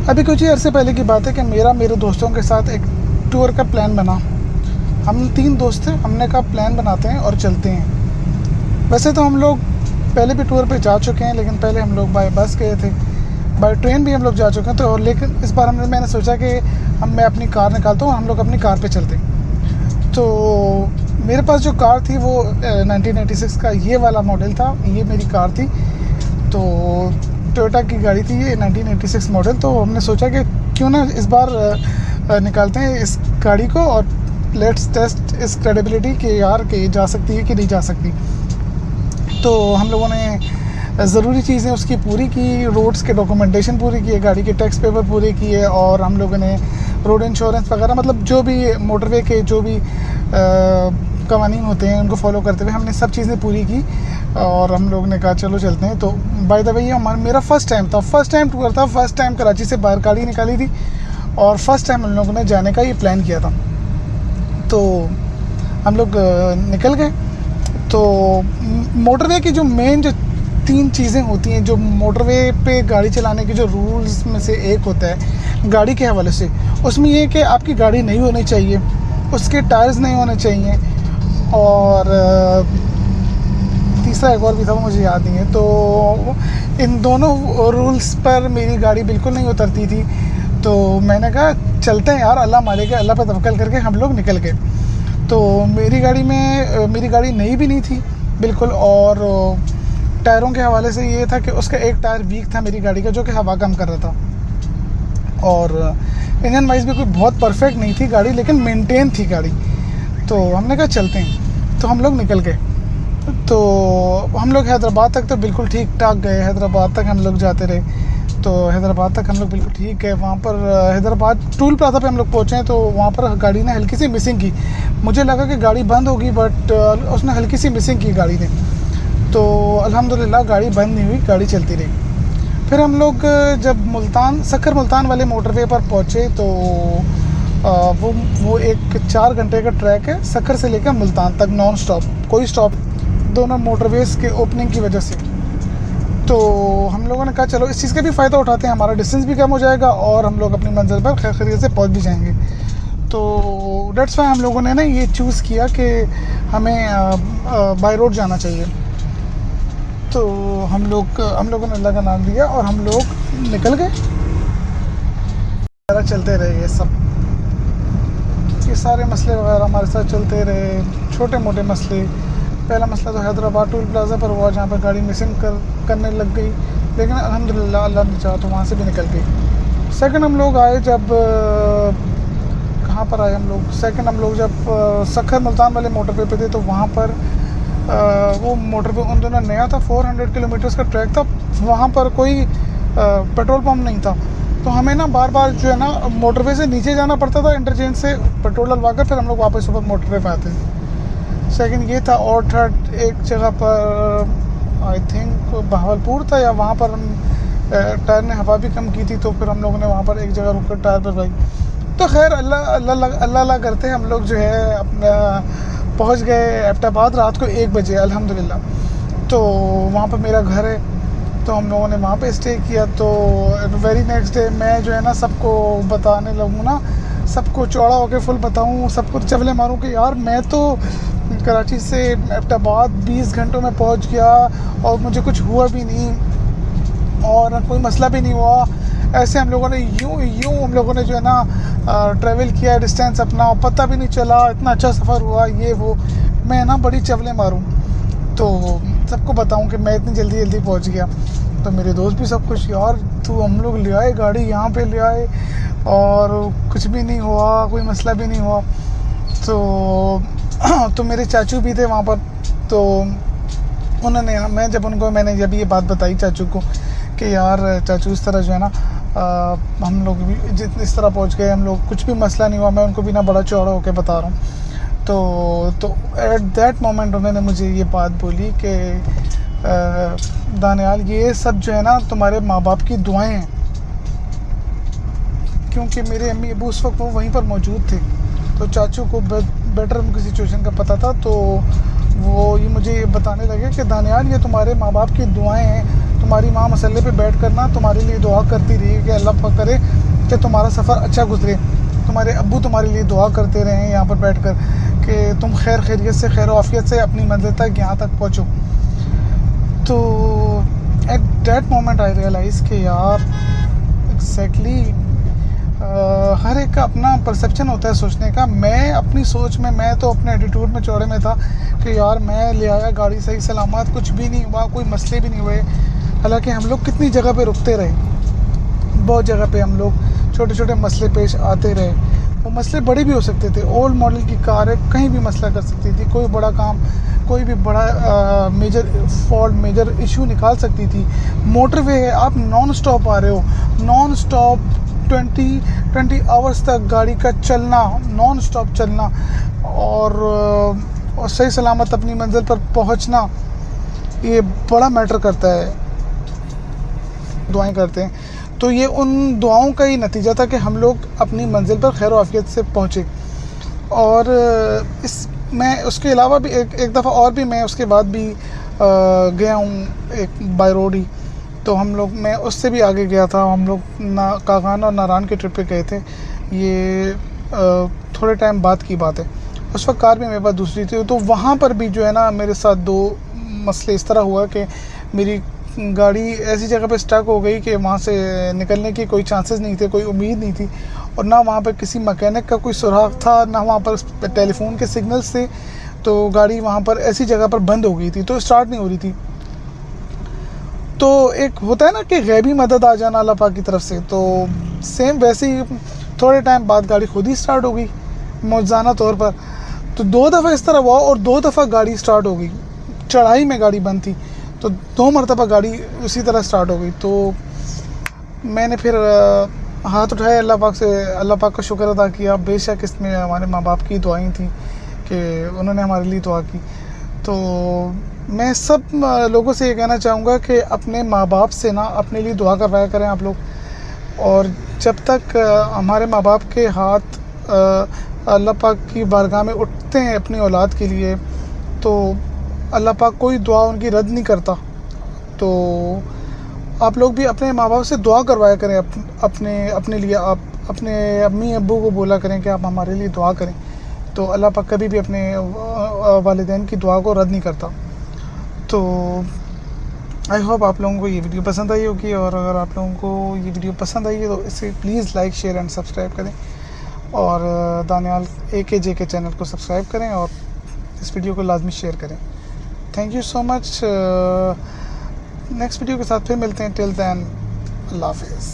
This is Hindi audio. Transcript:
अभी कुछ ही अरसे पहले की बात है कि मेरे दोस्तों के साथ एक टूर का प्लान बना। हम 3 दोस्त थे, हमने कहा प्लान बनाते हैं और चलते हैं। वैसे तो हम लोग पहले भी टूर पे जा चुके हैं, लेकिन पहले हम लोग बाय बस गए थे, बाय ट्रेन भी हम लोग जा चुके हैं। तो लेकिन इस बार मैंने सोचा कि मैं अपनी कार निकालता हूँ, हम लोग अपनी कार पे चलते हैं। तो मेरे पास जो कार थी वो 1986 का ये वाला मॉडल था, ये मेरी कार थी। तो टोयोटा की गाड़ी थी ये 1986 मॉडल। तो हमने सोचा कि क्यों ना इस बार निकालते हैं इस गाड़ी को और लेट्स टेस्ट इस क्रेडिबिलिटी कि यार कि जा सकती है कि नहीं जा सकती। तो हम लोगों ने ज़रूरी चीज़ें उसकी पूरी की, रोड्स के डॉक्यूमेंटेशन पूरी की है, गाड़ी के टैक्स पेपर पूरे किए, और हम लोगों ने रोड इंश्योरेंस वगैरह, मतलब जो भी मोटरवे के जो भी कवानीन होते हैं उनको फॉलो करते हुए हमने सब चीज़ें पूरी की। और हम लोग ने कहा चलो चलते हैं। तो बाय द वे ये मेरा फर्स्ट टाइम टूर था, फर्स्ट टाइम कराची से बाहर गाड़ी निकाली थी, और फर्स्ट टाइम हम लोगों ने जाने का ये प्लान किया था। तो हम लोग निकल गए। तो मोटरवे की जो मेन जो 3 चीज़ें होती हैं, जो मोटरवे पे गाड़ी चलाने के जो रूल्स में से एक होता है गाड़ी के हवाले से, उसमें ये कि आपकी गाड़ी नहीं होनी चाहिए, उसके टायर्स नहीं होने चाहिए, और तीसरा एक और भी था वो मुझे याद नहीं है। तो इन दोनों रूल्स पर मेरी गाड़ी बिल्कुल नहीं उतरती थी। तो मैंने कहा चलते हैं यार, अल्लाह मारेगा, अल्लाह पर तवक्कल करके हम लोग निकल गए। तो मेरी गाड़ी नई भी नहीं थी बिल्कुल, और टायरों के हवाले से ये था कि उसका एक टायर वीक था मेरी गाड़ी का, जो कि हवा कम कर रहा था, और इंजन वाइज भी कोई बहुत परफेक्ट नहीं थी गाड़ी, लेकिन मेंटेन थी गाड़ी। तो हमने कहा चलते हैं, तो हम लोग निकल गए। तो हम लोग हैदराबाद तक तो बिल्कुल ठीक ठाक गए, हैदराबाद तक हम लोग जाते रहे। तो हैदराबाद तक हम लोग बिल्कुल ठीक गए। वहाँ पर हैदराबाद टूल प्लाजा पे हम लोग पहुँचे, तो वहाँ पर गाड़ी ने हल्की सी मिसिंग की। मुझे लगा कि गाड़ी बंद होगी, बट उसने हल्की सी मिसिंग की गाड़ी ने। तो अल्हम्दुलिल्लाह गाड़ी बंद नहीं हुई, गाड़ी चलती रही। फिर हम लोग जब सक्खर मुल्तान वाले मोटरवे पर पहुँचे, तो वो एक 4 घंटे का ट्रैक है, सक्खर से लेकर मुल्तान तक नॉन स्टॉप, कोई स्टॉप, दोनों मोटरवेज़ के ओपनिंग की वजह से। तो हम लोगों ने कहा चलो इस चीज़ का भी फ़ायदा उठाते हैं, हमारा डिस्टेंस भी कम हो जाएगा और हम लोग अपनी मंजिल पर खैर खैरियत से पहुंच भी जाएंगे। तो डेट्स वाई हम लोगों ने ना ये चूज़ किया कि हमें बाय रोड जाना चाहिए। तो हम लोगों ने अल्लाह का नाम लिया और हम लोग निकल गए। चलते रहे ये सारे मसले वगैरह हमारे साथ चलते रहे, छोटे मोटे मसले। पहला मसला तो हैदराबाद टूल प्लाजा पर हुआ, जहाँ पर गाड़ी मिसिंग करने लग गई, लेकिन अल्हम्दुलिल्लाह अल्लाह ने चाहा तो वहाँ से भी निकल गई। सेकंड हम लोग आए जब कहाँ पर आए हम लोग, सेकंड हम लोग जब सक्खर मुल्तान वाले मोटरवे पे थे, तो वहाँ पर वो मोटरवे उन दोनों नया था, 400 किलोमीटर्स का ट्रैक था, वहाँ पर कोई पेट्रोल पम्प नहीं था। तो हमें ना बार बार जो है ना मोटरवे से नीचे जाना पड़ता था, इंटरचेंज से पेट्रोल डलवा कर फिर हम लोग वापस ऊपर मोटरवे पे आते थे। सेकंड ये था। और थर्ड एक जगह पर आई थिंक बहावलपुर था, या वहाँ पर टायर ने हवा भी कम की थी, तो फिर हम लोगों ने वहाँ पर एक जगह रुक कर टायर पर भाई। तो खैर अल्लाह करते हम लोग जो है अपना पहुँच गए एबटाबाद रात को 1 बजे अल्हम्दुलिल्लाह। तो वहाँ पर मेरा घर है, तो हम लोगों ने वहाँ पे स्टे किया। तो वेरी नेक्स्ट डे मैं जो है ना सबको बताने लगूँ ना, सबको चौड़ा होकर फुल बताऊँ, सबको चवले मारूँ कि यार मैं तो कराची से एबटाबाद 20 घंटों में पहुँच गया और मुझे कुछ हुआ भी नहीं और कोई मसला भी नहीं हुआ। ऐसे हम लोगों ने यूँ हम लोगों ने जो है ना ट्रैवल किया डिस्टेंस अपना, पता भी नहीं चला, इतना अच्छा सफ़र हुआ, ये वो। मैं ना बड़ी चवले मारूँ तो सबको बताऊं कि मैं इतनी जल्दी पहुंच गया। तो मेरे दोस्त भी सब खुश, यार तू हम लोग ले आए गाड़ी यहाँ पे ले आए और कुछ भी नहीं हुआ, कोई मसला भी नहीं हुआ। तो मेरे चाचू भी थे वहाँ पर, तो मैंने जब ये बात बताई चाचू को कि यार चाचू इस तरह जो है ना हम लोग भी इस तरह पहुँच गए, हम लोग कुछ भी मसला नहीं हुआ, मैं उनको भी ना बड़ा चौड़ा होकर बता रहा हूँ। तो एट दैट मोमेंट उन्होंने मुझे ये बात बोली कि दानियाल ये सब जो है ना तुम्हारे माँ बाप की दुआएं हैं, क्योंकि मेरे अम्मी अबू उस वक्त वो वहीं पर मौजूद थे। तो चाचू को बेटर उनकी सिचुएशन का पता था, तो वो ये मुझे बताने लगे कि दानियाल ये तुम्हारे माँ बाप की दुआएं हैं, तुम्हारी माँ मसल्ले पे बैठ कर ना तुम्हारे लिए दुआ करती रही कि अल्लाह पाक करे कि तुम्हारा सफ़र अच्छा गुजरे, तुम्हारे अब्बू तुम्हारे लिए दुआ करते रहे यहाँ पर बैठ कर कि तुम खैर खैरियत से, खैर आफियत से अपनी मंजिल तक यहाँ तक पहुँचो। तो at that moment I realise कि यार एग्जैक्टली हर एक का अपना परसेप्शन होता है सोचने का। मैं अपनी सोच में, मैं तो अपने एटीट्यूड में चौड़े में था कि यार मैं ले आया गाड़ी सही सलामत, कुछ भी नहीं हुआ, कोई मसले भी नहीं हुए। हालांकि हम लोग कितनी जगह पे रुकते रहे, बहुत जगह पे हम लोग छोटे छोटे मसले पेश आते रहे। वो मसले बड़े भी हो सकते थे, ओल्ड मॉडल की कार है, कहीं भी मसला कर सकती थी, कोई बड़ा काम, कोई भी बड़ा मेजर फॉल्ट, मेजर इशू निकाल सकती थी। मोटरवे है, आप नॉन स्टॉप आ रहे हो, नॉन स्टॉप 20 आवर्स तक गाड़ी का चलना, नॉन स्टॉप चलना और सही सलामत अपनी मंजिल पर पहुंचना, ये बड़ा मैटर करता है। दुआएं करते हैं तो ये उन दुआओं का ही नतीजा था कि हम लोग अपनी मंजिल पर खैर आफियत से पहुँचे। और मैं उसके अलावा भी एक दफ़ा और भी मैं उसके बाद भी गया हूँ एक बाय रोड ही, तो हम लोग, मैं उससे भी आगे गया था। हम लोग कागान और नारान के ट्रिप पे गए थे, ये थोड़े टाइम बाद की बात है। उस वक्त कार भी मेरे पास दूसरी थी, तो वहाँ पर भी जो है ना मेरे साथ 2 मसले इस तरह हुआ कि मेरी गाड़ी ऐसी जगह पे स्टक हो गई कि वहाँ से निकलने की कोई चांसेस नहीं थे, कोई उम्मीद नहीं थी, और ना वहाँ पर किसी मैकेनिक का कोई सुराग था, ना वहाँ पर टेलीफोन के सिग्नल्स थे। तो गाड़ी वहाँ पर ऐसी जगह पर बंद हो गई थी, तो स्टार्ट नहीं हो रही थी। तो एक होता है ना कि गैबी मदद आ जाना अल्लाह पाक की तरफ से, तो सेम वैसे ही थोड़े टाइम बाद गाड़ी खुद ही स्टार्ट हो गई मौजूदा तौर पर। तो 2 दफ़ा इस तरह हुआ और 2 दफ़ा गाड़ी स्टार्ट हो गई। चढ़ाई में गाड़ी बंद थी, तो 2 मरतबा गाड़ी उसी तरह स्टार्ट हो गई। तो मैंने फिर हाथ उठाए अल्लाह पाक से, अल्लाह पाक का शुक्र अदा किया। बेशक इसमें हमारे माँ बाप की दुआएं थी कि उन्होंने हमारे लिए दुआ की। तो मैं सब लोगों से ये कहना चाहूँगा कि अपने माँ बाप से ना अपने लिए दुआ करवाया करें आप लोग। और जब तक हमारे माँ बाप के हाथ अल्लाह पाक की बारगाह में उठते हैं अपनी औलाद के लिए, तो अल्लाह पाक कोई दुआ उनकी रद्द नहीं करता। तो आप लोग भी अपने माँ बाप से दुआ करवाया करें अपने लिए। आप अपने अम्मी अब्बू को बोला करें कि आप हमारे लिए दुआ करें, तो अल्लाह पाक कभी भी अपने वालिदैन की दुआ को रद्द नहीं करता। तो आई होप आप लोगों को ये वीडियो पसंद आई होगी, और अगर आप लोगों को ये वीडियो पसंद आई है तो इसे please like, share and subscribe करें, और दानियाल AKJ के चैनल को सब्सक्राइब करें, और इस वीडियो को लाजमी शेयर करें। Thank you so much. Next video के साथ फिर मिलते हैं। टिल देन, अल्लाह हाफ़िज़।